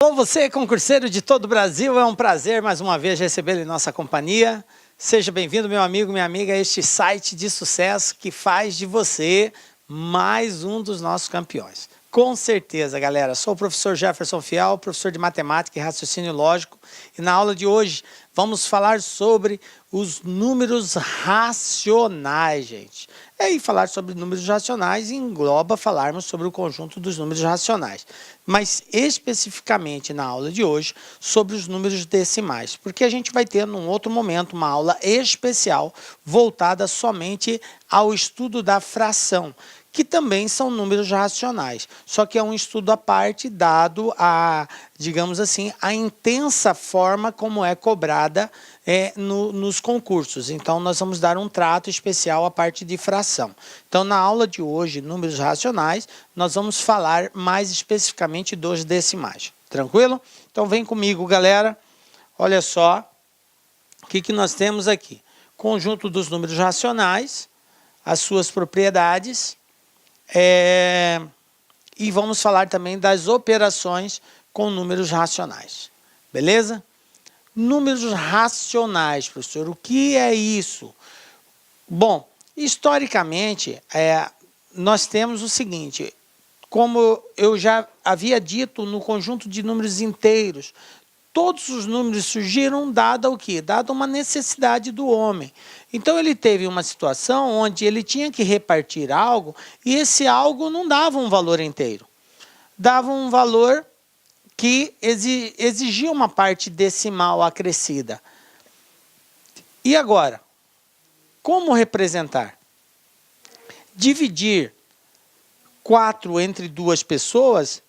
Alô, você, concurseiro de todo o Brasil, é um prazer mais uma vez recebê-lo em nossa companhia. Seja bem-vindo, meu amigo, minha amiga, a este site de sucesso que faz de você mais um dos nossos campeões. Com certeza, galera. Sou o professor Jefferson Fiel, professor de Matemática e Raciocínio Lógico, e na aula de hoje vamos falar sobre os números racionais, gente. E falar sobre números racionais engloba falarmos sobre o conjunto dos números racionais, mas especificamente na aula de hoje sobre os números decimais, porque a gente vai ter num outro momento uma aula especial voltada somente ao estudo da fração, que também são números racionais, só que é um estudo à parte dado a, digamos assim, a intensa forma como é cobrada nos concursos. Então, nós vamos dar um trato especial à parte de fração. Então, na aula de hoje, números racionais, nós vamos falar mais especificamente dos decimais. Tranquilo? Então, vem comigo, galera. Olha só o que nós temos aqui. Conjunto dos números racionais, as suas propriedades, e vamos falar também das operações com números racionais. Beleza? Números racionais, professor, o que é isso? Bom, historicamente, nós temos o seguinte, como eu já havia dito no conjunto de números inteiros, todos os números surgiram dado o quê? Dado uma necessidade do homem. Então, ele teve uma situação onde ele tinha que repartir algo e esse algo não dava um valor inteiro. Dava um valor que exigia uma parte decimal acrescida. E agora? Como representar? Dividir 4 entre duas pessoas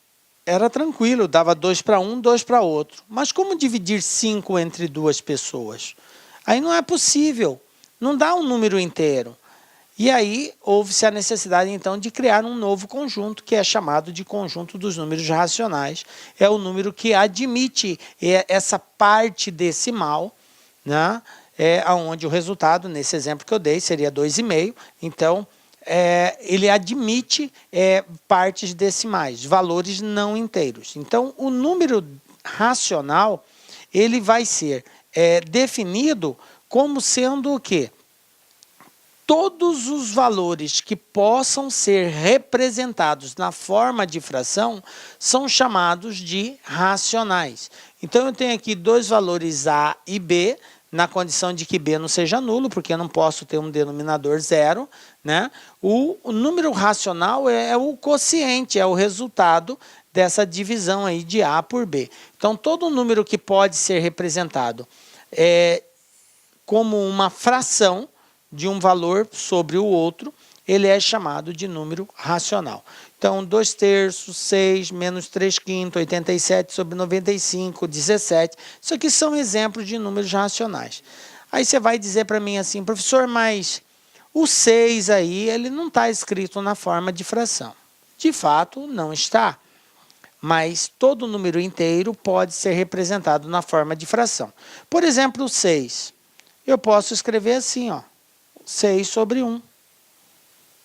era tranquilo, dava 2 para um, 2 para outro. Mas como dividir 5 entre duas pessoas? Aí não é possível, não dá um número inteiro. E aí houve-se a necessidade, então, de criar um novo conjunto, que é chamado de conjunto dos números racionais. É o número que admite essa parte decimal, né? Onde o resultado, nesse exemplo que eu dei, seria 2,5. Então, ele admite partes decimais, valores não inteiros. Então, o número racional ele vai ser definido como sendo o quê? Todos os valores que possam ser representados na forma de fração são chamados de racionais. Então, eu tenho aqui dois valores A e B, na condição de que B não seja nulo, porque eu não posso ter um denominador zero, né? O número racional é o quociente, é o resultado dessa divisão aí de A por B. Então, todo número que pode ser representado como uma fração de um valor sobre o outro, ele é chamado de número racional. Então, 2/3, 6, menos 3/5, 87 sobre 95, 17. Isso aqui são exemplos de números racionais. Aí você vai dizer para mim assim, professor, mas o 6 aí, ele não está escrito na forma de fração. De fato, não está. Mas todo número inteiro pode ser representado na forma de fração. Por exemplo, o 6. Eu posso escrever assim, ó. 6 sobre 1.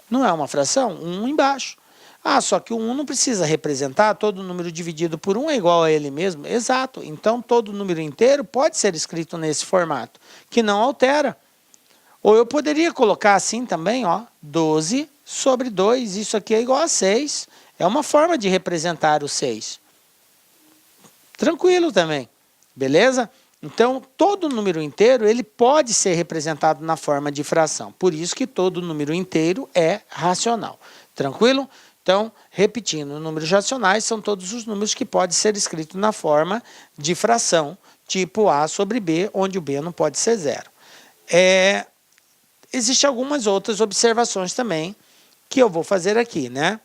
Não é uma fração? 1 embaixo. Ah, só que o 1 não precisa representar, todo número dividido por 1 é igual a ele mesmo. Exato. Então, todo número inteiro pode ser escrito nesse formato, que não altera. Ou eu poderia colocar assim também, ó, 12 sobre 2. Isso aqui é igual a 6. É uma forma de representar o 6. Tranquilo também. Beleza? Então, todo número inteiro ele pode ser representado na forma de fração. Por isso que todo número inteiro é racional. Tranquilo? Então, repetindo, números racionais são todos os números que podem ser escritos na forma de fração, tipo A sobre B, onde o B não pode ser zero. Existem algumas outras observações também que eu vou fazer aqui, né?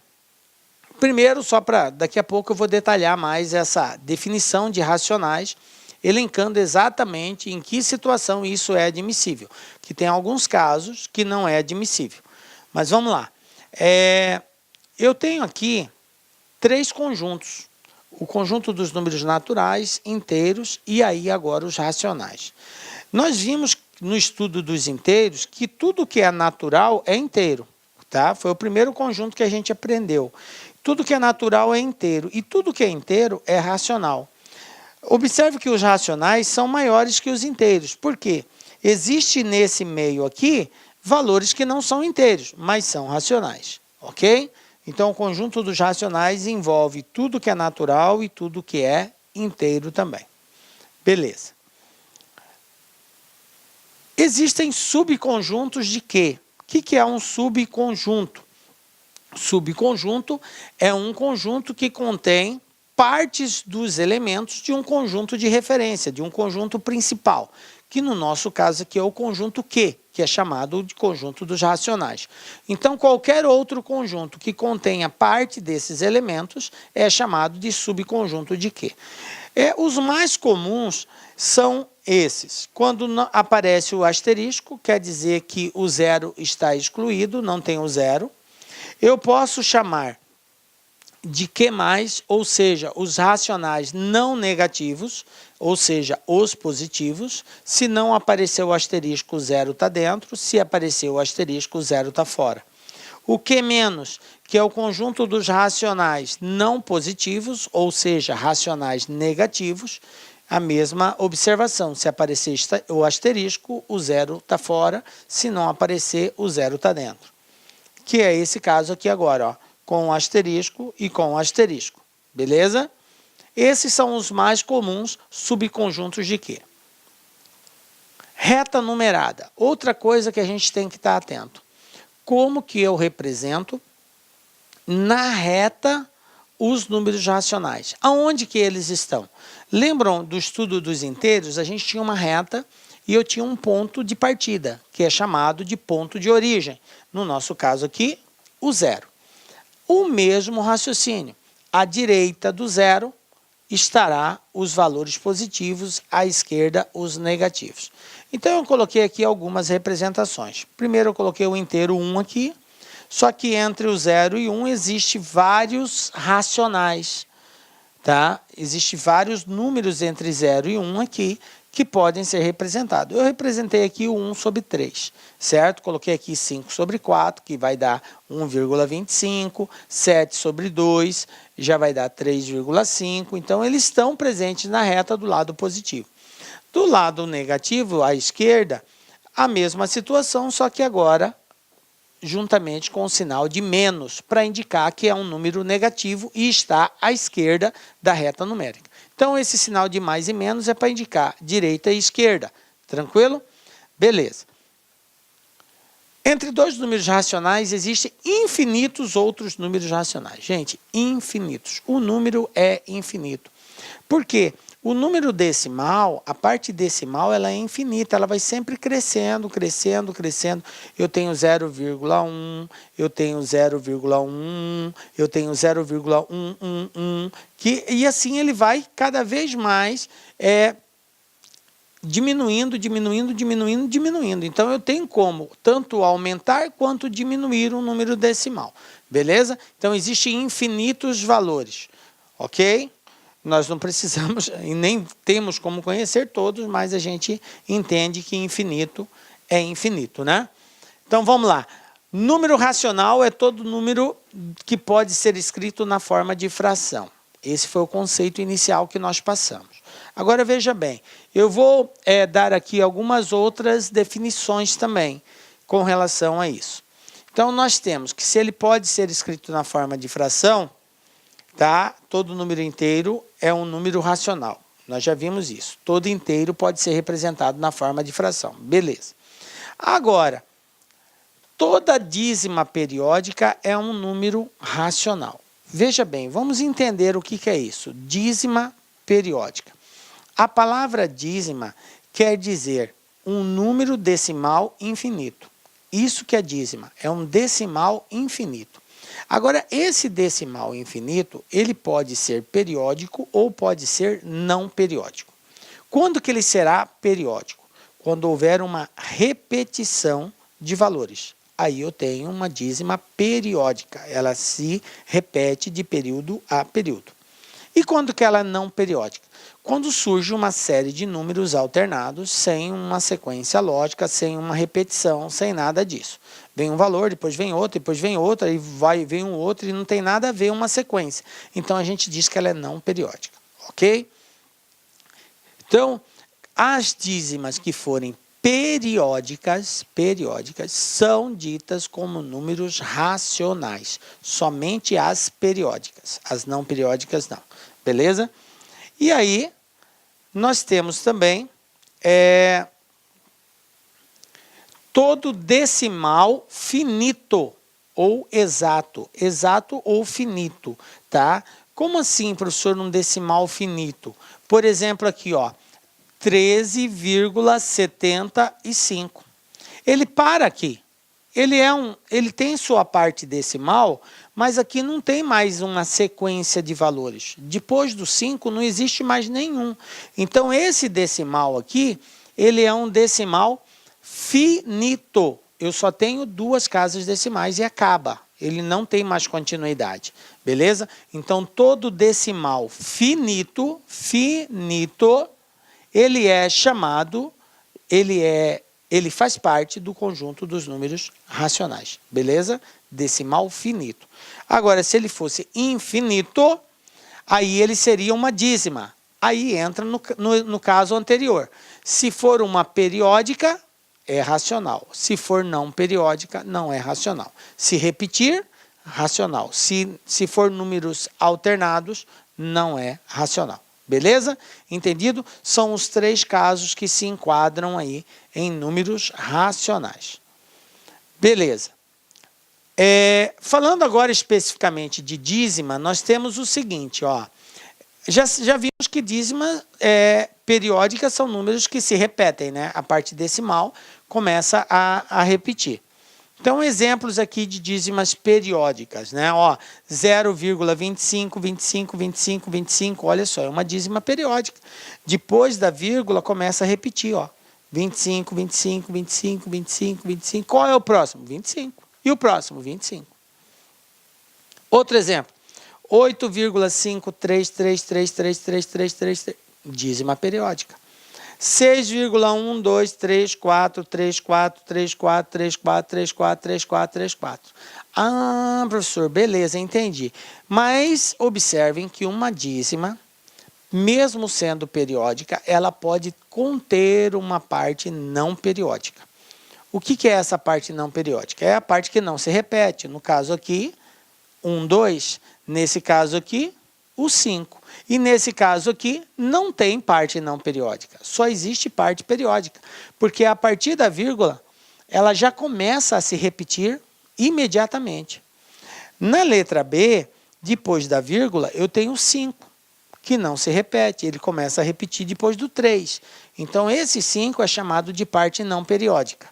Primeiro, só para daqui a pouco eu vou detalhar mais essa definição de racionais, elencando exatamente em que situação isso é admissível, que tem alguns casos que não é admissível. Mas vamos lá. Eu tenho aqui 3 conjuntos. O conjunto dos números naturais, inteiros e aí agora os racionais. Nós vimos no estudo dos inteiros que tudo que é natural é inteiro. Tá? Foi o primeiro conjunto que a gente aprendeu. Tudo que é natural é inteiro e tudo que é inteiro é racional. Observe que os racionais são maiores que os inteiros. Por quê? Existe nesse meio aqui valores que não são inteiros, mas são racionais, ok? Então, o conjunto dos racionais envolve tudo que é natural e tudo que é inteiro também. Beleza. Existem subconjuntos de quê? O que é um subconjunto? Subconjunto é um conjunto que contém partes dos elementos de um conjunto de referência, de um conjunto principal, que no nosso caso aqui é o conjunto Q, que é chamado de conjunto dos racionais. Então, qualquer outro conjunto que contenha parte desses elementos é chamado de subconjunto de Q. Os mais comuns são esses. Quando aparece o asterisco, quer dizer que o zero está excluído, não tem o zero. Eu posso chamar de Q+, ou seja, os racionais não negativos, ou seja, os positivos. Se não aparecer o asterisco, o zero está dentro. Se aparecer o asterisco, o zero está fora. O Q-, que é o conjunto dos racionais não positivos, ou seja, racionais negativos, a mesma observação. Se aparecer o asterisco, o zero está fora. Se não aparecer, o zero está dentro. Que é esse caso aqui agora, ó, com asterisco e com asterisco. Beleza? Esses são os mais comuns subconjuntos de Q. Reta numerada. Outra coisa que a gente tem que estar atento. Como que eu represento na reta os números racionais? Aonde que eles estão? Lembram do estudo dos inteiros? A gente tinha uma reta e eu tinha um ponto de partida, que é chamado de ponto de origem. No nosso caso aqui, o zero. O mesmo raciocínio. À direita do zero estará os valores positivos, à esquerda os negativos. Então, eu coloquei aqui algumas representações. Primeiro, eu coloquei o inteiro 1 aqui, só que entre o 0 e 1 existe vários racionais, tá? Existem vários números entre 0 e 1 aqui, que podem ser representados. Eu representei aqui o 1 sobre 3, certo? Coloquei aqui 5 sobre 4, que vai dar 1,25, 7 sobre 2, já vai dar 3,5. Então, eles estão presentes na reta do lado positivo. Do lado negativo, à esquerda, a mesma situação, só que agora juntamente com o sinal de menos, para indicar que é um número negativo e está à esquerda da reta numérica. Então, esse sinal de mais e menos é para indicar direita e esquerda. Tranquilo? Beleza. Entre dois números racionais, existem infinitos outros números racionais. Gente, infinitos. O número é infinito. Por quê? O número decimal, a parte decimal, ela é infinita, ela vai sempre crescendo, crescendo, crescendo. Eu tenho 0,1, eu tenho 0,11, eu tenho 0,111, e assim ele vai cada vez mais diminuindo, diminuindo, diminuindo, diminuindo. Então, eu tenho como tanto aumentar quanto diminuir um número decimal. Beleza? Então, existem infinitos valores. Ok? Nós não precisamos e nem temos como conhecer todos, mas a gente entende que infinito é infinito, né? Então, vamos lá. Número racional é todo número que pode ser escrito na forma de fração. Esse foi o conceito inicial que nós passamos. Agora, veja bem, eu vou dar aqui algumas outras definições também com relação a isso. Então, nós temos que se ele pode ser escrito na forma de fração, tá? Todo número inteiro é um número racional. Nós já vimos isso. Todo inteiro pode ser representado na forma de fração. Beleza. Agora, toda dízima periódica é um número racional. Veja bem, vamos entender o que é isso. Dízima periódica. A palavra dízima quer dizer um número decimal infinito. Isso que é dízima, é um decimal infinito. Agora, esse decimal infinito, ele pode ser periódico ou pode ser não periódico. Quando que ele será periódico? Quando houver uma repetição de valores. Aí eu tenho uma dízima periódica, ela se repete de período a período. E quando que ela é não periódica? Quando surge uma série de números alternados, sem uma sequência lógica, sem uma repetição, sem nada disso. Vem um valor, depois vem outro, e vem um outro, e não tem nada a ver uma sequência. Então, a gente diz que ela é não periódica, ok? Então, as dízimas que forem periódicas são ditas como números racionais. Somente as periódicas. As não periódicas não. Beleza? E aí, nós temos também todo decimal finito ou exato. Exato ou finito, tá? Como assim, professor, um decimal finito? Por exemplo, aqui, ó. 13,75. Ele para aqui. Ele tem sua parte decimal, mas aqui não tem mais uma sequência de valores. Depois do 5 não existe mais nenhum. Então esse decimal aqui, ele é um decimal finito. Eu só tenho 2 casas decimais e acaba. Ele não tem mais continuidade. Beleza? Então todo decimal finito, ele é chamado, ele faz parte do conjunto dos números racionais, beleza? Decimal finito. Agora, se ele fosse infinito, aí ele seria uma dízima. Aí entra no caso anterior. Se for uma periódica, é racional. Se for não periódica, não é racional. Se repetir, racional. Se for números alternados, não é racional. Beleza? Entendido? São os 3 casos que se enquadram aí em números racionais. Beleza. Falando agora especificamente de dízima, nós temos o seguinte, ó. Já vimos que dízima periódica são números que se repetem, né? A parte decimal começa a repetir. Então, exemplos aqui de dízimas periódicas, né? Ó, 0,25, 25, 25, 25, olha só, é uma dízima periódica. Depois da vírgula, começa a repetir, ó. 25, 25, 25, 25, 25. Qual é o próximo? 25. E o próximo? 25. Outro exemplo. 8,533333333, dízima periódica. 6,1234343434343434344. Ah, professor, beleza, entendi. Mas observem que uma dízima, mesmo sendo periódica, ela pode conter uma parte não periódica. O que é essa parte não periódica? É a parte que não se repete. No caso aqui, 1, 2. Nesse caso aqui, o 5. E nesse caso aqui, não tem parte não periódica. Só existe parte periódica. Porque a partir da vírgula, ela já começa a se repetir imediatamente. Na letra B, depois da vírgula, eu tenho o 5, que não se repete. Ele começa a repetir depois do 3. Então, esse 5 é chamado de parte não periódica.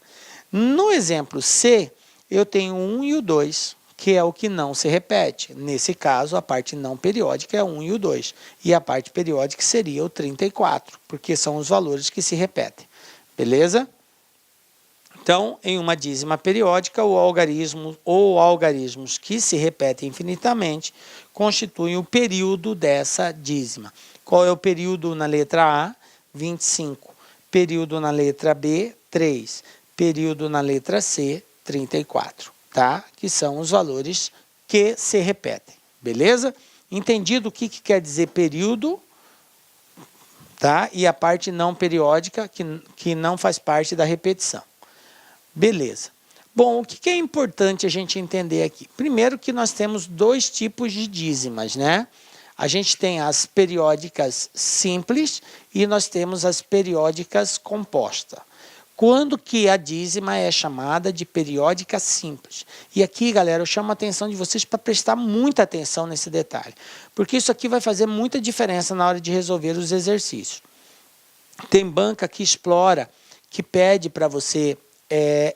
No exemplo C, eu tenho o 1 e o 2. Que é o que não se repete. Nesse caso, a parte não periódica é o 1 e o 2. E a parte periódica seria o 34, porque são os valores que se repetem. Beleza? Então, em uma dízima periódica, o algarismo ou algarismos que se repetem infinitamente constituem o período dessa dízima. Qual é o período na letra A? 25. Período na letra B? 3. Período na letra C? 34. Tá? Que são os valores que se repetem, beleza? Entendido o que quer dizer período, tá? E a parte não periódica, que não faz parte da repetição. Beleza. Bom, o que é importante a gente entender aqui? Primeiro que nós temos 2 tipos de dízimas, né? A gente tem as periódicas simples e nós temos as periódicas compostas. Quando que a dízima é chamada de periódica simples? E aqui, galera, eu chamo a atenção de vocês para prestar muita atenção nesse detalhe, porque isso aqui vai fazer muita diferença na hora de resolver os exercícios. Tem banca que explora, que pede para você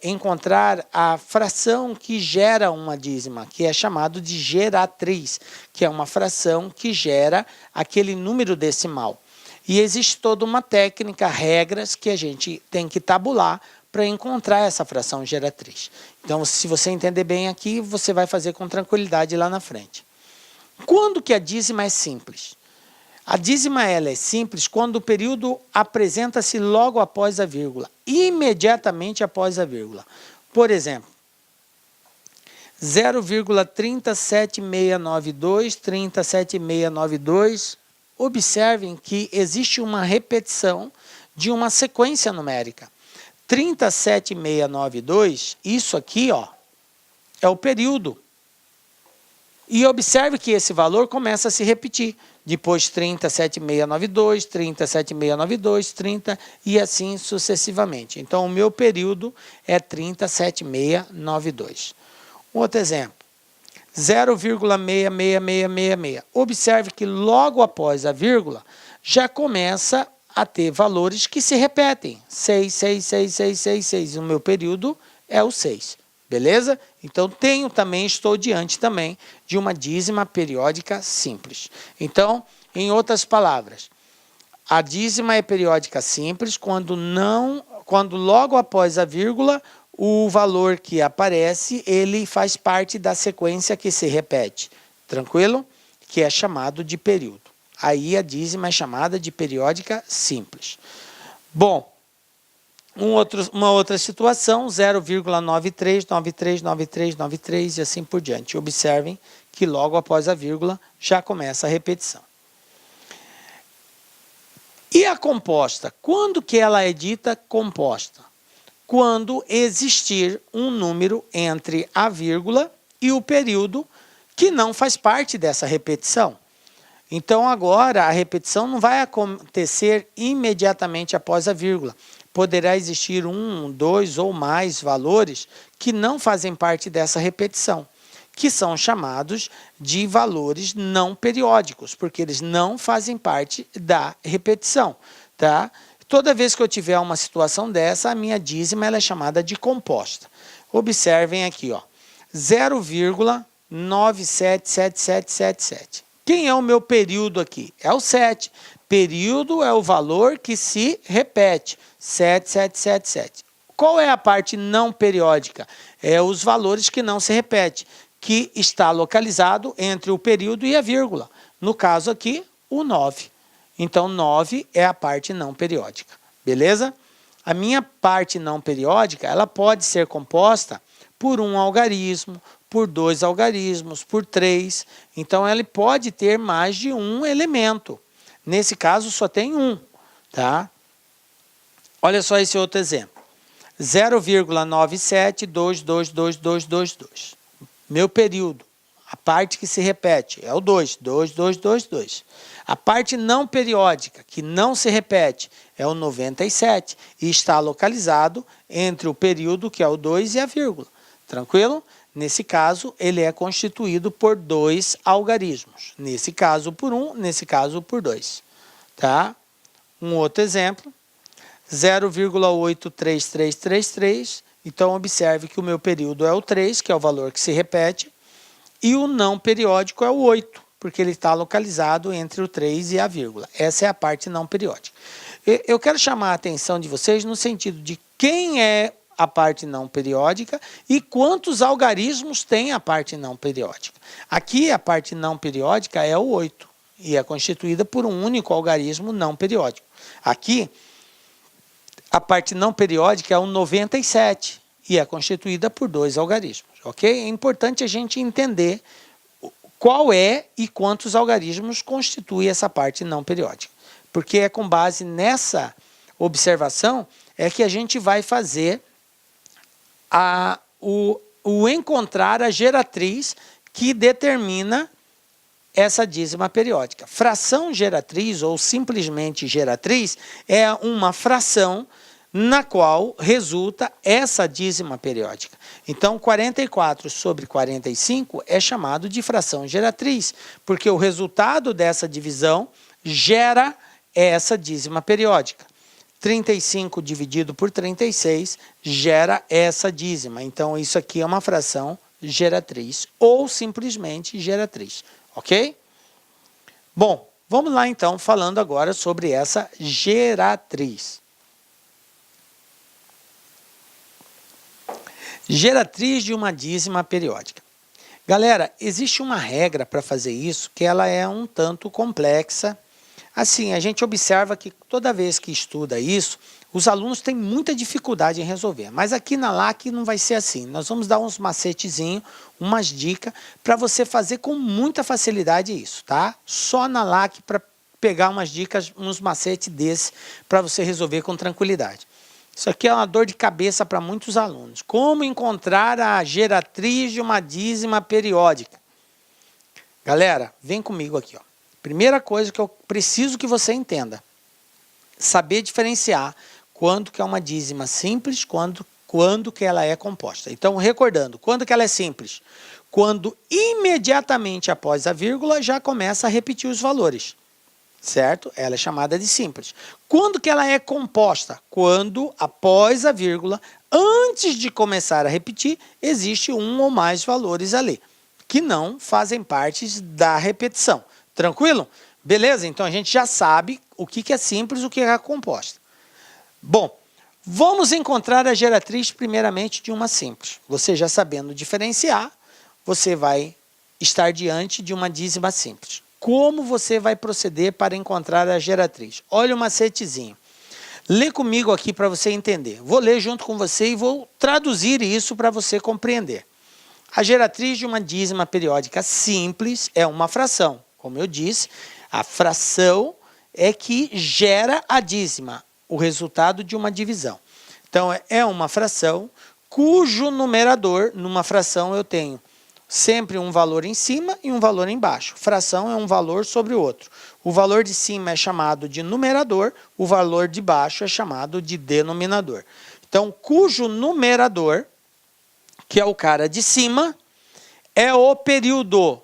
encontrar a fração que gera uma dízima, que é chamado de geratriz, que é uma fração que gera aquele número decimal. E existe toda uma técnica, regras que a gente tem que tabular para encontrar essa fração geratriz. Então, se você entender bem aqui, você vai fazer com tranquilidade lá na frente. Quando que a dízima é simples? A dízima ela é simples quando o período apresenta-se logo após a vírgula, imediatamente após a vírgula. Por exemplo, 0,37692, 37692, observem que existe uma repetição de uma sequência numérica. 37692, isso aqui, ó, é o período. E observe que esse valor começa a se repetir. Depois 37692, 37692, 30 e assim sucessivamente. Então, o meu período é 37692. Outro exemplo. 0,66666. Observe que logo após a vírgula, já começa a ter valores que se repetem. 6, 6, 6, 6, 6, 6. O meu período é o 6. Beleza? Então, estou diante também de uma dízima periódica simples. Então, em outras palavras, a dízima é periódica simples quando logo após a vírgula, o valor que aparece, ele faz parte da sequência que se repete. Tranquilo? Que é chamado de período. Aí a dízima é chamada de periódica simples. Bom, uma outra situação, 0,93939393 e assim por diante. Observem que logo após a vírgula já começa a repetição. E a composta? Quando que ela é dita composta? Quando existir um número entre a vírgula e o período que não faz parte dessa repetição. Então, agora, a repetição não vai acontecer imediatamente após a vírgula. Poderá existir um, dois ou mais valores que não fazem parte dessa repetição, que são chamados de valores não periódicos, porque eles não fazem parte da repetição, tá? Toda vez que eu tiver uma situação dessa, a minha dízima ela é chamada de composta. Observem aqui, ó, 0,977777. Quem é o meu período aqui? É o 7. Período é o valor que se repete, 7777. Qual é a parte não periódica? É os valores que não se repetem, que está localizado entre o período e a vírgula. No caso aqui, o 9. Então, 9 é a parte não periódica, beleza? A minha parte não periódica, ela pode ser composta por um algarismo, por 2 algarismos, por 3. Então, ela pode ter mais de um elemento. Nesse caso, só tem um, tá? Olha só esse outro exemplo. 0,972222222. Meu período, a parte que se repete, é o 2, 2, 2, 2, 2. A parte não periódica, que não se repete, é o 97 e está localizado entre o período, que é o 2, e a vírgula. Tranquilo? Nesse caso, ele é constituído por 2 algarismos. Nesse caso, por 1, nesse caso, por 2. Tá? Um outro exemplo, 0,83333. Então, observe que o meu período é o 3, que é o valor que se repete, e o não periódico é o 8, porque ele está localizado entre o 3 e a vírgula. Essa é a parte não periódica. Eu quero chamar a atenção de vocês no sentido de quem é a parte não periódica e quantos algarismos tem a parte não periódica. Aqui, a parte não periódica é o 8, e é constituída por um único algarismo não periódico. Aqui, a parte não periódica é o 97 e é constituída por 2 algarismos, ok? É importante a gente entender qual é e quantos algarismos constitui essa parte não periódica. Porque é com base nessa observação é que a gente vai fazer o encontrar a geratriz que determina essa dízima periódica. Fração geratriz, ou simplesmente geratriz, é uma fração na qual resulta essa dízima periódica. Então, 44 sobre 45 é chamado de fração geratriz, porque o resultado dessa divisão gera essa dízima periódica. 35 dividido por 36 gera essa dízima. Então, isso aqui é uma fração geratriz, ou simplesmente geratriz. Ok? Bom, vamos lá então, falando agora sobre essa geratriz. Geratriz de uma dízima periódica. Galera, existe uma regra para fazer isso que ela é um tanto complexa. Assim, a gente observa que toda vez que estuda isso, os alunos têm muita dificuldade em resolver. Mas aqui na LAC não vai ser assim. Nós vamos dar uns macetezinhos, umas dicas, para você fazer com muita facilidade isso, tá? Só na LAC pegar umas dicas, uns macetes desses para você resolver com tranquilidade. Isso aqui é uma dor de cabeça para muitos alunos. Como encontrar a geratriz de uma dízima periódica? Galera, vem comigo aqui, ó. Primeira coisa que eu preciso que você entenda. Saber diferenciar quando que é uma dízima simples, quando que ela é composta. Então, recordando, quando que ela é simples? Quando imediatamente após a vírgula já começa a repetir os valores. Certo? Ela é chamada de simples. Quando que ela é composta? Quando, após a vírgula, antes de começar a repetir, existe um ou mais valores ali, que não fazem parte da repetição. Tranquilo? Beleza? Então a gente já sabe o que é simples e o que é composta. Bom, vamos encontrar a geratriz primeiramente de uma simples. Você já sabendo diferenciar, você vai estar diante de uma dízima simples. Como você vai proceder para encontrar a geratriz? Olha o macetezinho. Lê comigo aqui para você entender. Vou ler junto com você e vou traduzir isso para você compreender. A geratriz de uma dízima periódica simples é uma fração. Como eu disse, a fração é que gera a dízima, o resultado de uma divisão. Então, é uma fração cujo numerador, numa fração eu tenho sempre um valor em cima e um valor embaixo. Fração é um valor sobre o outro. O valor de cima é chamado de numerador, o valor de baixo é chamado de denominador. Então, cujo numerador, que é o cara de cima, é o período.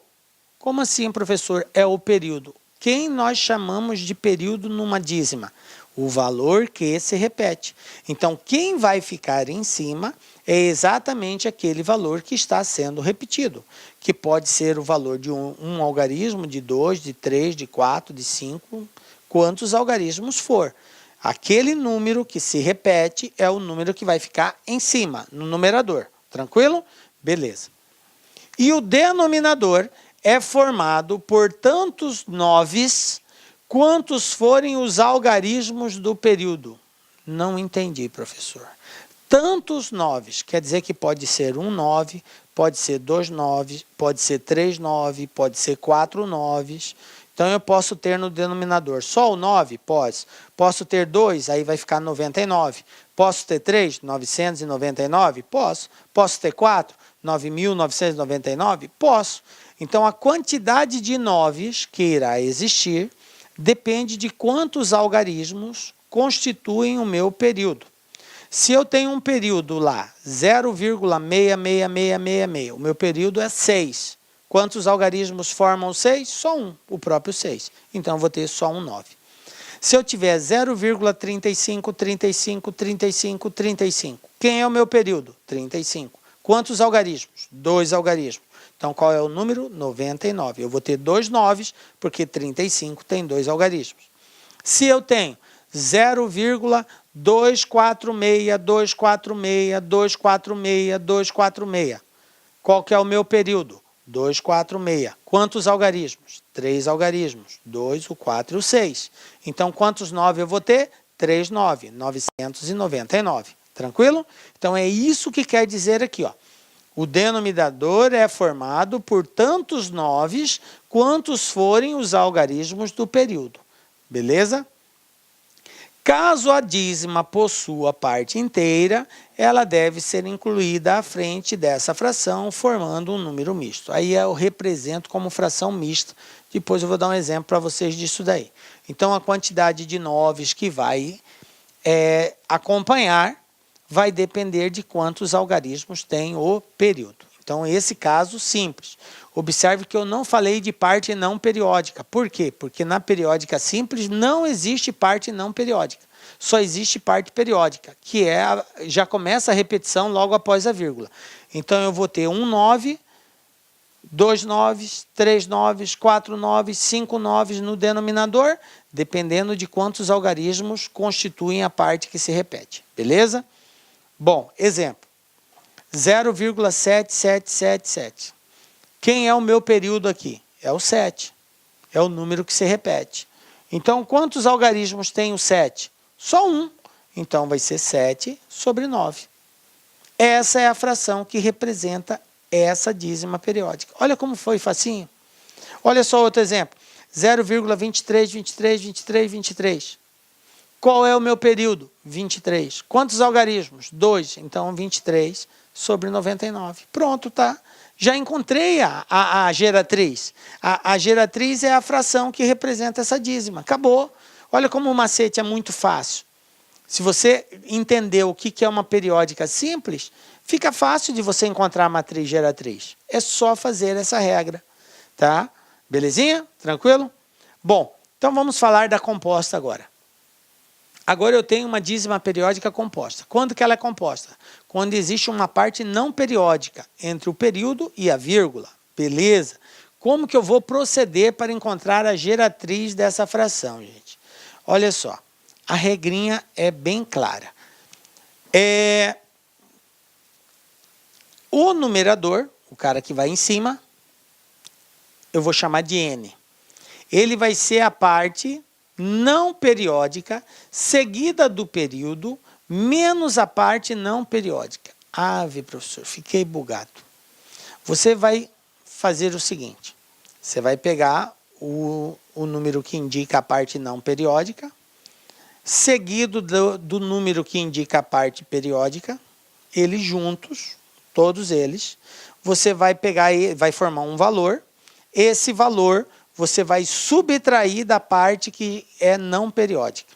Como assim, professor? É o período. Quem nós chamamos de período numa dízima? O valor que se repete. Então, quem vai ficar em cima é exatamente aquele valor que está sendo repetido, que pode ser o valor de um algarismo, de 2, de 3, de 4, de 5, quantos algarismos for. Aquele número que se repete é o número que vai ficar em cima, no numerador. Tranquilo? Beleza. E o denominador é formado por tantos noves quantos forem os algarismos do período. Não entendi, professor. Tantos noves, quer dizer que pode ser um 9, pode ser 2 noves, pode ser 3 9, pode ser 4 noves. Então eu posso ter no denominador só o 9? Posso ter 2, aí vai ficar 99. Posso ter 3? 999? Posso. Posso ter 4? 9.999? Posso. Então a quantidade de noves que irá existir depende de quantos algarismos constituem o meu período. Se eu tenho um período lá, 0,66666, o meu período é 6. Quantos algarismos formam 6? Só um, o próprio 6. Então, eu vou ter só um 9. Se eu tiver 0,35353535, quem é o meu período? 35. Quantos algarismos? 2 algarismos. Então, qual é o número? 99. Eu vou ter 2 noves, porque 35 tem 2 algarismos. Se eu tenho 0,246246246, qual que é o meu período? 246. Quantos algarismos? 3 algarismos. 2, o 4 e o 6. Então, quantos 9 eu vou ter? 3 9, 999. Tranquilo? Então, é isso que quer dizer aqui, ó. O denominador é formado por tantos noves quantos forem os algarismos do período. Beleza? Caso a dízima possua parte inteira, ela deve ser incluída à frente dessa fração, formando um número misto. Aí eu represento como fração mista. Depois eu vou dar um exemplo para vocês disso daí. Então, a quantidade de noves que vai acompanhar vai depender de quantos algarismos tem o período. Então, esse caso simples. Observe que eu não falei de parte não periódica. Por quê? Porque na periódica simples não existe parte não periódica. Só existe parte periódica, que já começa a repetição logo após a vírgula. Então, eu vou ter um 9, 2 noves, 3 noves, 4 noves, 5 noves no denominador, dependendo de quantos algarismos constituem a parte que se repete. Beleza? Bom, exemplo. 0,7777. Quem é o meu período aqui? É o 7. É o número que se repete. Então, quantos algarismos tem o 7? Só um. Então, vai ser 7 sobre 9. Essa é a fração que representa essa dízima periódica. Olha como foi facinho. Olha só outro exemplo. 0,23, 23, 23, 23. Qual é o meu período? 23. Quantos algarismos? 2. Então, 23 sobre 99. Pronto, tá? Já encontrei a geratriz. A geratriz é a fração que representa essa dízima. Acabou. Olha como o macete é muito fácil. Se você entender o que é uma periódica simples, fica fácil de você encontrar a matriz geratriz. É só fazer essa regra. Tá? Belezinha? Tranquilo? Bom, então vamos falar da composta agora. Agora eu tenho uma dízima periódica composta. Quando que ela é composta? Quando existe uma parte não periódica entre o período e a vírgula. Beleza? Como que eu vou proceder para encontrar a geratriz dessa fração, gente? Olha só, a regrinha é bem clara. O numerador, o cara que vai em cima, eu vou chamar de N. Ele vai ser a parte não periódica, seguida do período, menos a parte não periódica. Ave, professor, fiquei bugado. Você vai fazer o seguinte, você vai pegar o número que indica a parte não periódica, seguido do número que indica a parte periódica, eles juntos, todos eles, você vai pegar e vai formar um valor, esse valor você vai subtrair da parte que é não periódica.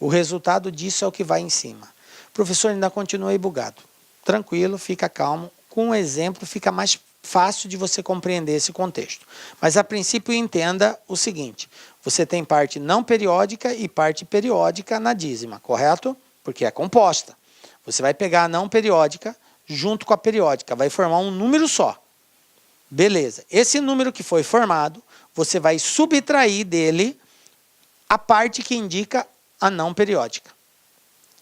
O resultado disso é o que vai em cima. Professor, ainda continuei bugado. Tranquilo, fica calmo. Com um exemplo fica mais fácil de você compreender esse contexto. Mas a princípio entenda o seguinte, você tem parte não periódica e parte periódica na dízima, correto? Porque é composta. Você vai pegar a não periódica junto com a periódica, vai formar um número só. Beleza, esse número que foi formado, você vai subtrair dele a parte que indica a não periódica.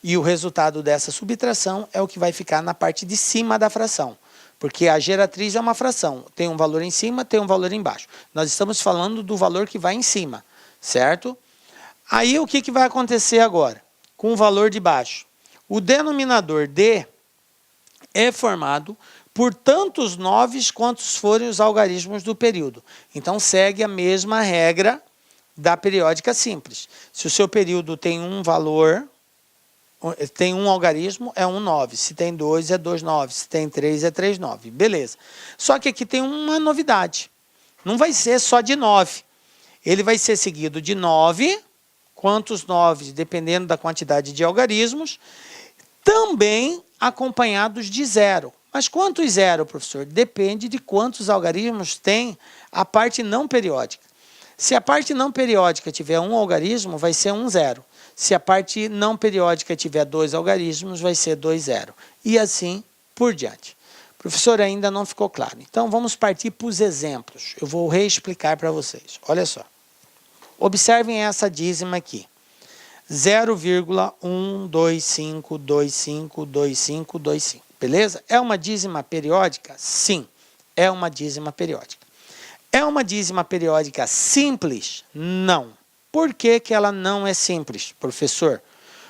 E o resultado dessa subtração é o que vai ficar na parte de cima da fração. Porque a geratriz é uma fração, tem um valor em cima, tem um valor embaixo. Nós estamos falando do valor que vai em cima, certo? Aí o que vai acontecer agora? Com o valor de baixo. O denominador D é formado por tantos 9 quantos forem os algarismos do período. Então, segue a mesma regra da periódica simples. Se o seu período tem um valor, tem um algarismo, é 1 9. Se tem 2, é 2 9. Se tem 3, é 3 9. Beleza. Só que aqui tem uma novidade. Não vai ser só de 9. Ele vai ser seguido de 9, quantos 9, dependendo da quantidade de algarismos, também acompanhados de 0. Mas quantos 0, professor? Depende de quantos algarismos tem a parte não periódica. Se a parte não periódica tiver um algarismo, vai ser 1 0. Se a parte não periódica tiver 2 algarismos, vai ser 2 0. E assim por diante. Professor, ainda não ficou claro. Então, vamos partir para os exemplos. Eu vou reexplicar para vocês. Olha só. Observem essa dízima aqui. 0,125252525. Beleza? É uma dízima periódica? Sim, é uma dízima periódica. É uma dízima periódica simples? Não. Por que ela não é simples, professor?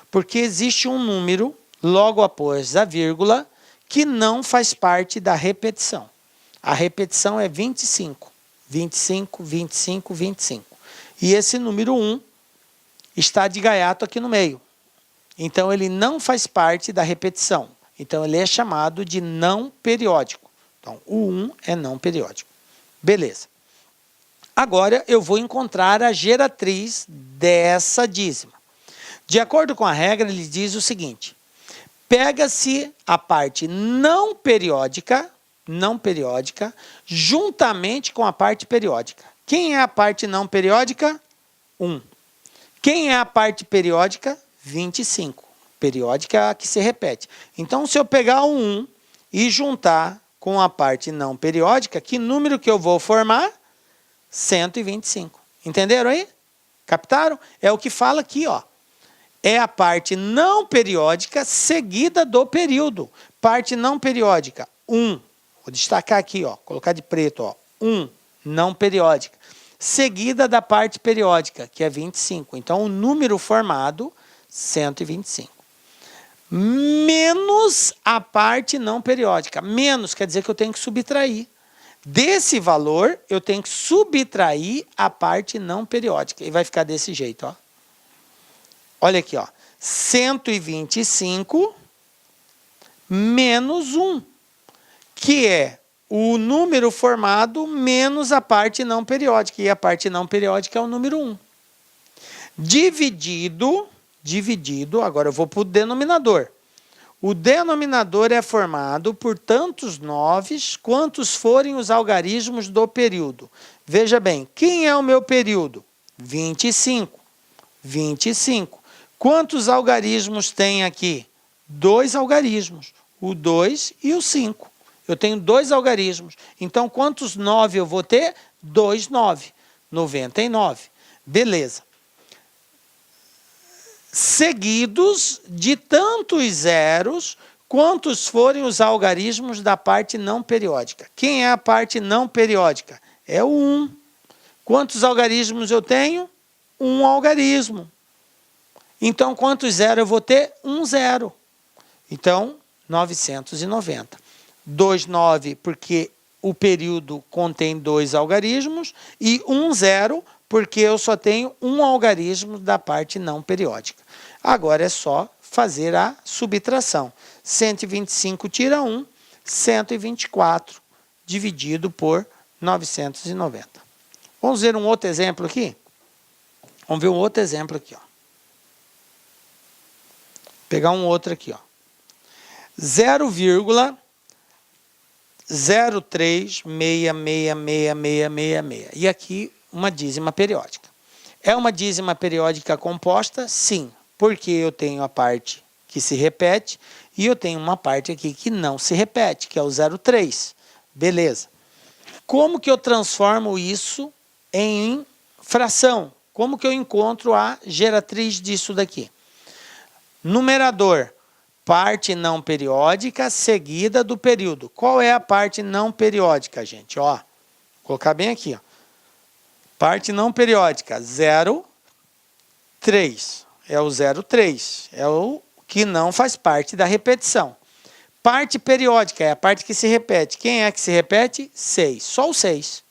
Porque existe um número, logo após a vírgula, que não faz parte da repetição. A repetição é 25. 25, 25, 25. E esse número 1 está de gaiato aqui no meio. Então, ele não faz parte da repetição. Então, ele é chamado de não periódico. Então, o 1 é não periódico. Beleza. Agora, eu vou encontrar a geratriz dessa dízima. De acordo com a regra, ele diz o seguinte. Pega-se a parte não periódica, juntamente com a parte periódica. Quem é a parte não periódica? 1. Quem é a parte periódica? 25. Periódica é a que se repete. Então, se eu pegar o 1 e juntar com a parte não periódica, que número que eu vou formar? 125. Entenderam aí? Captaram? É o que fala aqui, ó. É a parte não periódica seguida do período. Parte não periódica, 1. Vou destacar aqui, ó, colocar de preto, ó. 1, não periódica. Seguida da parte periódica, que é 25. Então, o número formado, 125. Menos a parte não periódica. Menos quer dizer que eu tenho que subtrair. Desse valor, eu tenho que subtrair a parte não periódica. E vai ficar desse jeito, ó. Olha aqui, ó. 125 menos 1, que é o número formado menos a parte não periódica. E a parte não periódica é o número 1. Dividido, agora eu vou para o denominador. O denominador é formado por tantos 9 quantos forem os algarismos do período. Veja bem, quem é o meu período? 25. 25. Quantos algarismos tem aqui? 2 algarismos, o 2 e o 5. Eu tenho 2 algarismos. Então, quantos 9 eu vou ter? 2, 9. 99. Beleza. Seguidos de tantos zeros quantos forem os algarismos da parte não periódica. Quem é a parte não periódica? É o 1. Quantos algarismos eu tenho? 1 algarismo. Então, quantos zeros eu vou ter? 1 zero. Então, 990. 2, 9, porque o período contém 2 algarismos, e 1 zero, porque eu só tenho um algarismo da parte não periódica. Agora é só fazer a subtração. 125 tira 1, 124 dividido por 990. Vamos ver um outro exemplo aqui? Vamos ver um outro exemplo aqui, ó. Pegar um outro aqui, ó. 0,03666666. E aqui uma dízima periódica. É uma dízima periódica composta? Sim, porque eu tenho a parte que se repete e eu tenho uma parte aqui que não se repete, que é o 0,3. Beleza. Como que eu transformo isso em fração? Como que eu encontro a geratriz disso daqui? Numerador, parte não periódica seguida do período. Qual é a parte não periódica, gente? Ó, vou colocar bem aqui, ó. Parte não periódica, 0,3. É o 0,3. É o que não faz parte da repetição. Parte periódica é a parte que se repete. Quem é que se repete? 6. Só o 6.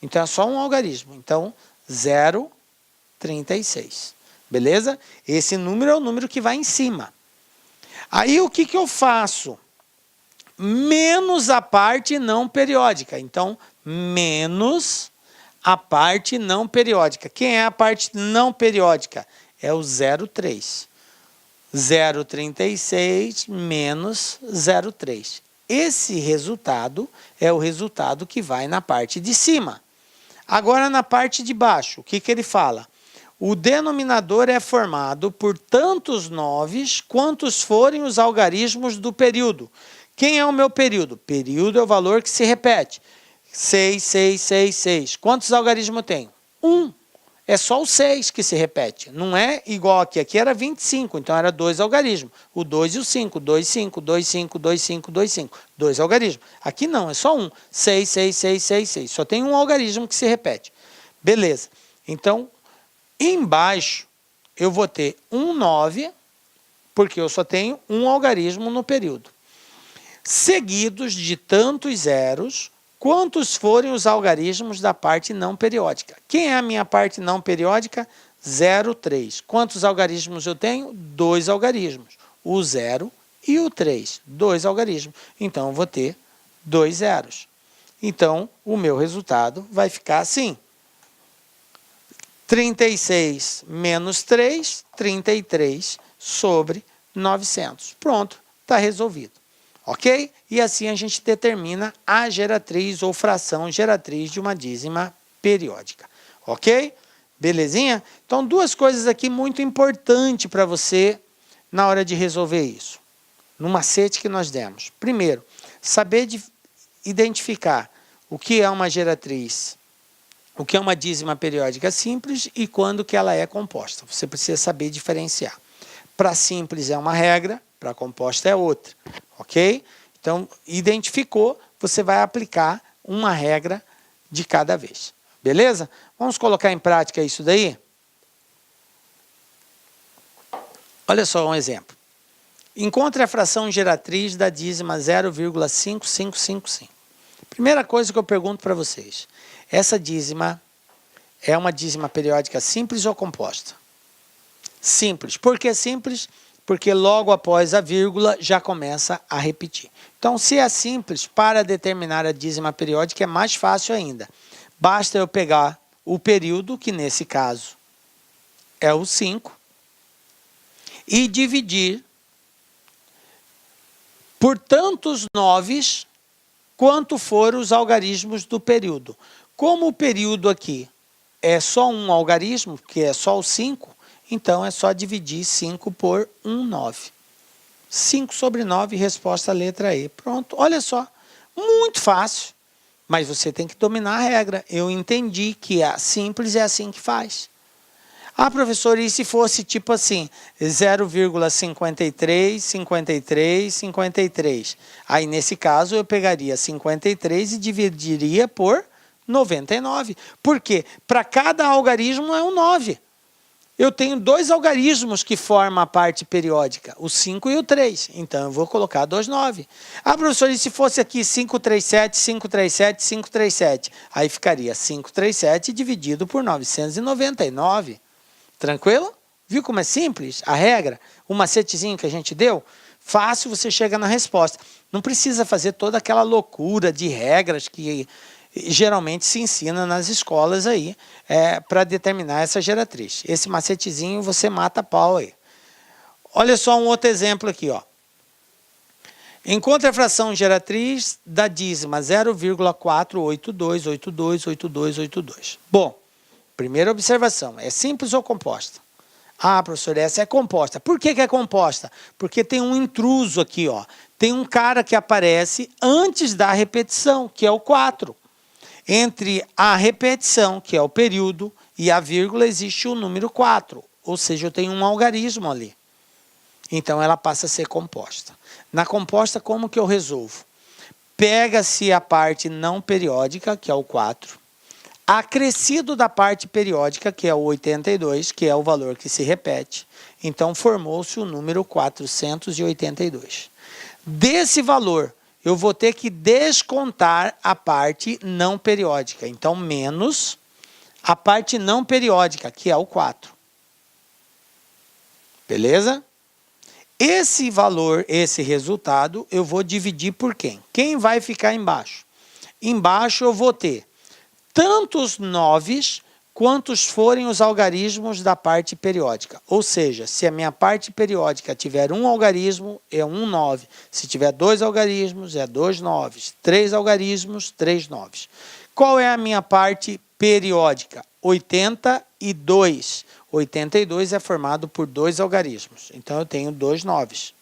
Então, é só um algarismo. Então, 0,36. Beleza? Esse número é o número que vai em cima. Aí, o que eu faço? Menos a parte não periódica. Então, menos a parte não periódica. Quem é a parte não periódica? É o 0,3. 0,36 menos 0,3. Esse resultado é o resultado que vai na parte de cima. Agora, na parte de baixo, o que ele fala? O denominador é formado por tantos 9 quantos forem os algarismos do período. Quem é o meu período? Período é o valor que se repete. 6, 6, 6, 6. Quantos algarismos eu tenho? 1. É só o 6 que se repete. Não é igual aqui. Aqui era 25, então era 2 algarismos. O 2 e o 5. 2, 5, 2, 5, 2, 5, 2, 5. 2 algarismos. Aqui não, é só 1. 6, 6, 6, 6, 6. Só tem um algarismo que se repete. Beleza. Então, embaixo, eu vou ter 9, porque eu só tenho um algarismo no período. Seguidos de tantos zeros quantos forem os algarismos da parte não periódica. Quem é a minha parte não periódica? 0,3. Quantos algarismos eu tenho? 2 algarismos. O 0 e o 3. 2 algarismos. Então, eu vou ter 2 zeros. Então, o meu resultado vai ficar assim. 36 menos 3, 33 sobre 900. Pronto, está resolvido. Ok? E assim a gente determina a geratriz ou fração geratriz de uma dízima periódica. Ok? Belezinha? Então, duas coisas aqui muito importantes para você na hora de resolver isso. No macete que nós demos. Primeiro, saber identificar o que é uma geratriz, o que é uma dízima periódica simples e quando que ela é composta. Você precisa saber diferenciar. Para simples é uma regra, para composta é outra. Ok? Então, identificou, você vai aplicar uma regra de cada vez. Beleza? Vamos colocar em prática isso daí? Olha só um exemplo. Encontre a fração geratriz da dízima 0,5555. Primeira coisa que eu pergunto para vocês. Essa dízima é uma dízima periódica simples ou composta? Simples. Por que simples? Porque logo após a vírgula já começa a repetir. Então, se é simples, para determinar a dízima periódica é mais fácil ainda. Basta eu pegar o período, que nesse caso é o 5, e dividir por tantos noves quanto foram os algarismos do período. Como o período aqui é só um algarismo, que é só o 5, então é só dividir 5 por 1 9. 5 sobre 9, resposta letra E. Pronto, olha só, muito fácil, mas você tem que dominar a regra. Eu entendi que é simples, é assim que faz. Ah, professor, e se fosse tipo assim, 0,53, 53, 53? Aí, nesse caso, eu pegaria 53 e dividiria por 99. Por quê? Para cada algarismo é um 9. Eu tenho 2 algarismos que formam a parte periódica, o 5 e o 3. Então, eu vou colocar 29. Ah, professor, e se fosse aqui 537, 537, 537? Aí ficaria 537 dividido por 999. Tranquilo? Viu como é simples a regra? O macetezinho que a gente deu? Fácil, você chega na resposta. Não precisa fazer toda aquela loucura de regras que geralmente se ensina nas escolas aí para determinar essa geratriz. Esse macetezinho você mata a pau aí. Olha só um outro exemplo aqui, ó. Encontre a fração geratriz da dízima 0,482828282. Bom, primeira observação, é simples ou composta? Ah, professor, essa é composta. Por que é composta? Porque tem um intruso aqui, ó. Tem um cara que aparece antes da repetição, que é o 4. Entre a repetição, que é o período, e a vírgula, existe o número 4. Ou seja, eu tenho um algarismo ali. Então, ela passa a ser composta. Na composta, como que eu resolvo? Pega-se a parte não periódica, que é o 4. Acrescido da parte periódica, que é o 82, que é o valor que se repete. Então, formou-se o número 482. Desse valor, eu vou ter que descontar a parte não periódica. Então, menos a parte não periódica, que é o 4. Beleza? Esse valor, esse resultado, eu vou dividir por quem? Quem vai ficar embaixo? Embaixo eu vou ter tantos noves quantos forem os algarismos da parte periódica. Ou seja, se a minha parte periódica tiver um algarismo, é um 9. Se tiver 2 algarismos, é 2 noves. 3 algarismos, 3 noves. Qual é a minha parte periódica? 82. 82 é formado por 2 algarismos. Então, eu tenho 2 noves.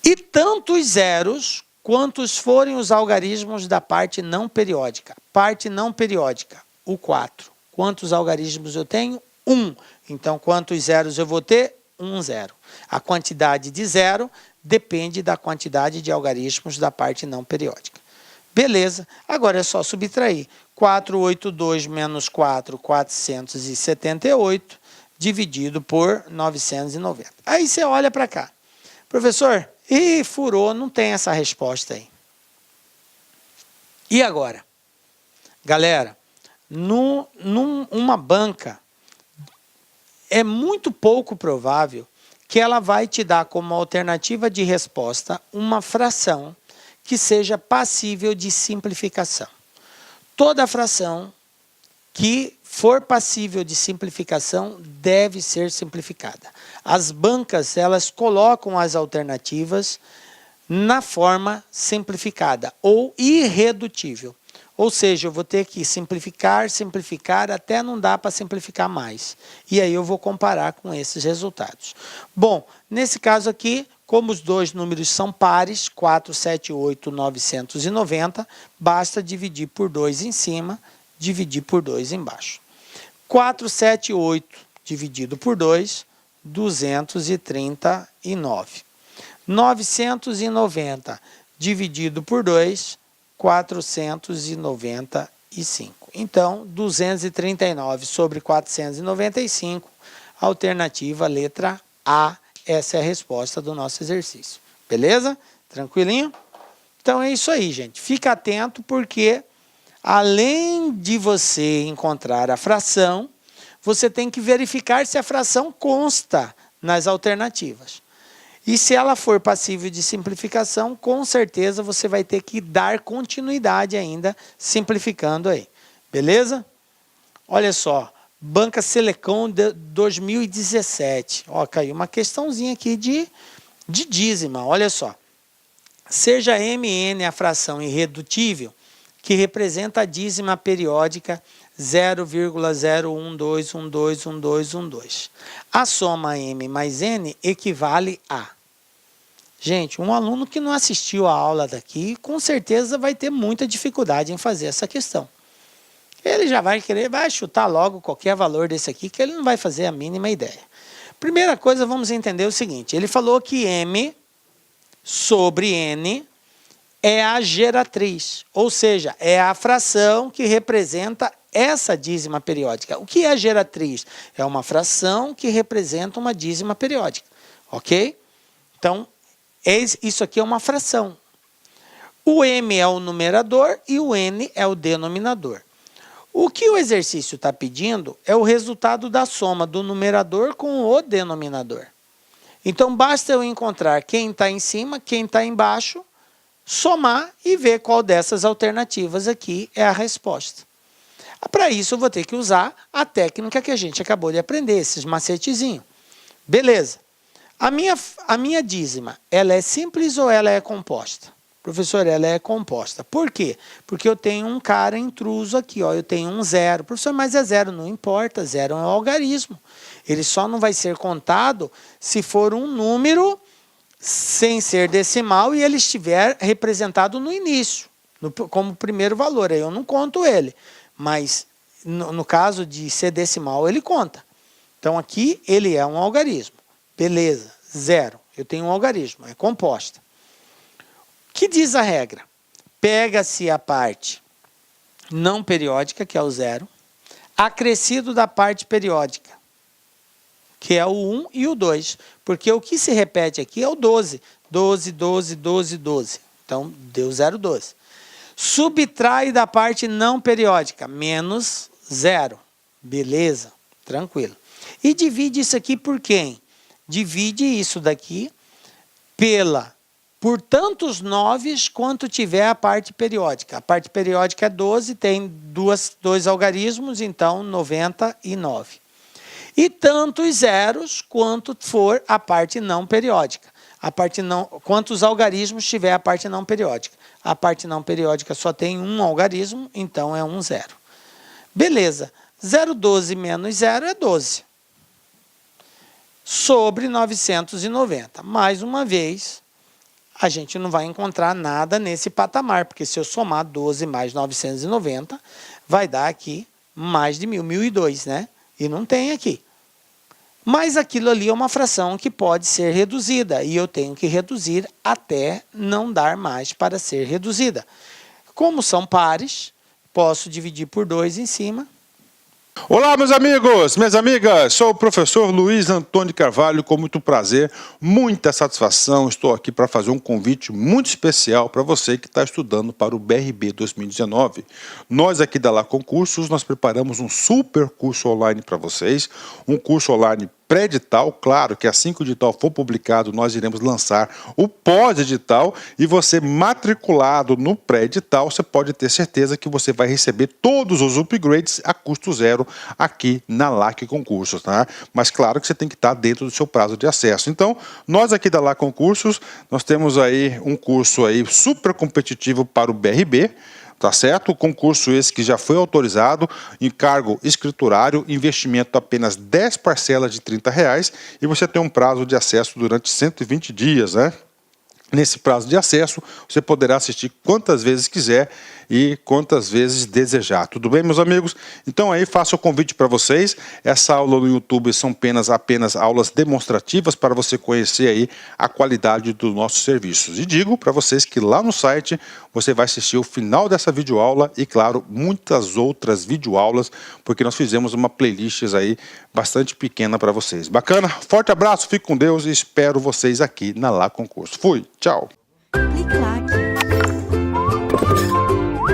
E tantos zeros quantos forem os algarismos da parte não periódica. Parte não periódica, o 4. Quantos algarismos eu tenho? 1. Então, quantos zeros eu vou ter? 1 zero. A quantidade de zero depende da quantidade de algarismos da parte não periódica. Beleza, agora é só subtrair. 482 menos 4, 478, dividido por 990. Aí você olha para cá. Professor, e furou, não tem essa resposta aí. E agora? Galera, numa banca, é muito pouco provável que ela vai te dar como alternativa de resposta uma fração que seja passível de simplificação. Toda fração que for passível de simplificação deve ser simplificada. As bancas, elas colocam as alternativas na forma simplificada ou irredutível. Ou seja, eu vou ter que simplificar, simplificar, até não dá para simplificar mais. E aí eu vou comparar com esses resultados. Bom, nesse caso aqui, como os dois números são pares, 478, 990, basta dividir por 2 em cima, dividir por 2 embaixo. 478 dividido por 2, 239. 990 dividido por 2, 495. Então, 239 sobre 495, alternativa letra A. Essa é a resposta do nosso exercício. Beleza? Tranquilinho? Então é isso aí, gente. Fica atento porque além de você encontrar a fração, você tem que verificar se a fração consta nas alternativas. E se ela for passível de simplificação, com certeza você vai ter que dar continuidade ainda, simplificando aí. Beleza? Olha só, Banca Selecom de 2017. Ó, caiu uma questãozinha aqui de dízima, olha só. Seja MN a fração irredutível, que representa a dízima periódica 0,012121212. A soma M mais N equivale a... Gente, um aluno que não assistiu a aula daqui, com certeza vai ter muita dificuldade em fazer essa questão. Ele já vai chutar logo qualquer valor desse aqui, que ele não vai fazer a mínima ideia. Primeira coisa, vamos entender o seguinte. Ele falou que M sobre N é a geratriz, ou seja, é a fração que representa essa dízima periódica. O que é a geratriz? É uma fração que representa uma dízima periódica, ok? Então, isso aqui é uma fração. O M é o numerador e o N é o denominador. O que o exercício está pedindo é o resultado da soma do numerador com o denominador. Então, basta eu encontrar quem está em cima, quem está embaixo, somar e ver qual dessas alternativas aqui é a resposta. Para isso, eu vou ter que usar a técnica que a gente acabou de aprender, esses macetezinhos. Beleza. A minha dízima, ela é simples ou ela é composta? Professor, ela é composta. Por quê? Porque eu tenho um cara intruso aqui, ó, eu tenho um zero. Professor, mas é zero, não importa, zero é um algarismo. Ele só não vai ser contado se for um número sem ser decimal e ele estiver representado no início, como primeiro valor. Aí eu não conto ele, mas no caso de ser decimal, ele conta. Então aqui ele é um algarismo. Beleza, zero. Eu tenho um algarismo, é composta. O que diz a regra? Pega-se a parte não periódica, que é o zero, acrescido da parte periódica, que é o 1 e o 2. Porque o que se repete aqui é o 12. 12, 12, 12, 12. Então, deu 0, 12. Subtrai da parte não periódica, menos 0. Beleza, tranquilo. E divide isso aqui por quem? Divide isso daqui por tantos 9 quanto tiver a parte periódica. A parte periódica é 12, tem dois algarismos, então 99. E tantos zeros quanto for a parte não periódica. Quantos algarismos tiver a parte não periódica. A parte não periódica só tem um algarismo, então é um zero. Beleza. 0,12 menos 0 é 12. Sobre 990. Mais uma vez, a gente não vai encontrar nada nesse patamar, porque se eu somar 12 mais 990, vai dar aqui mais de 1.002, né? E não tem aqui. Mas aquilo ali é uma fração que pode ser reduzida, e eu tenho que reduzir até não dar mais para ser reduzida. Como são pares, posso dividir por 2 em cima. Olá, meus amigos, minhas amigas, sou o professor Luiz Antônio Carvalho, com muito prazer, muita satisfação, estou aqui para fazer um convite muito especial para você que está estudando para o BRB 2019. Nós aqui da Lá Concursos, nós preparamos um super curso online para vocês, um curso online pré-edital, claro que assim que o edital for publicado, nós iremos lançar o pós-edital e você matriculado no pré-edital, você pode ter certeza que você vai receber todos os upgrades a custo zero aqui na LAC Concursos, tá? Mas claro que você tem que estar dentro do seu prazo de acesso. Então, nós aqui da LAC Concursos, nós temos aí um curso aí super competitivo para o BRB, tá certo? O concurso esse que já foi autorizado, encargo escriturário, investimento apenas 10 parcelas de R$30 e você tem um prazo de acesso durante 120 dias, né? Nesse prazo de acesso, você poderá assistir quantas vezes quiser e quantas vezes desejar. Tudo bem, meus amigos? Então aí faço o convite para vocês. Essa aula no YouTube são apenas aulas demonstrativas para você conhecer aí a qualidade dos nossos serviços. E digo para vocês que lá no site você vai assistir o final dessa videoaula e, claro, muitas outras videoaulas, porque nós fizemos uma playlist aí bastante pequena para vocês. Bacana? Forte abraço, fique com Deus e espero vocês aqui na Lá Concurso. Fui! Tchau!